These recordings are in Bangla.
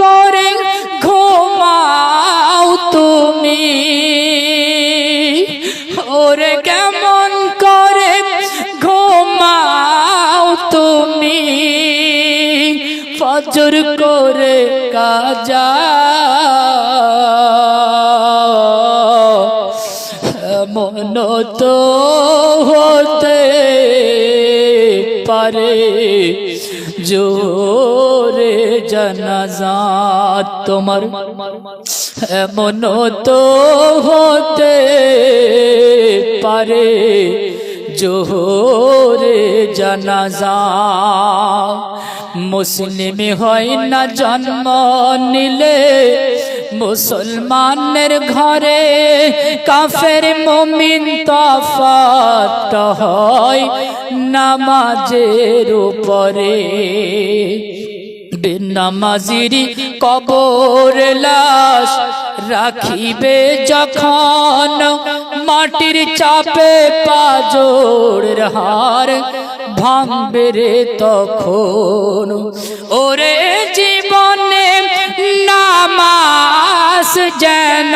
করে ঘুমাও তুমি, ওরে কেমন করে ঘুমাও তুমি, ফজর করে কাজা মন তো হতে পারে জোরে জানাজা তোমার, এমন তো হতে পারে জোরে জানাজা। মুসলিম হয় না জন্ম নিলে মুসলমানের ঘরে, কাফের মুমিন তফাৎ হয় নামাজের উপরে। বেনামাজির কবর লাশ রাখিবে যখন, মাটির চাপে পাজরের হাড় ভাঙবে রে তখন। ওরে জীবনে নামাজ যেন,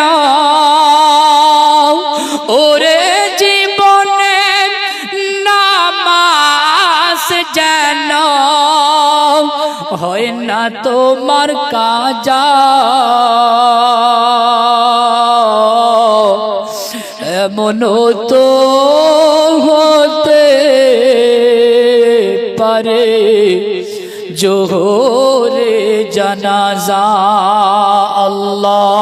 ওরে জীবনে নামাজ যেন হয় না তোমার কাজা, এমন তো হতে পারে জোরে জানাজা। আল্লাহ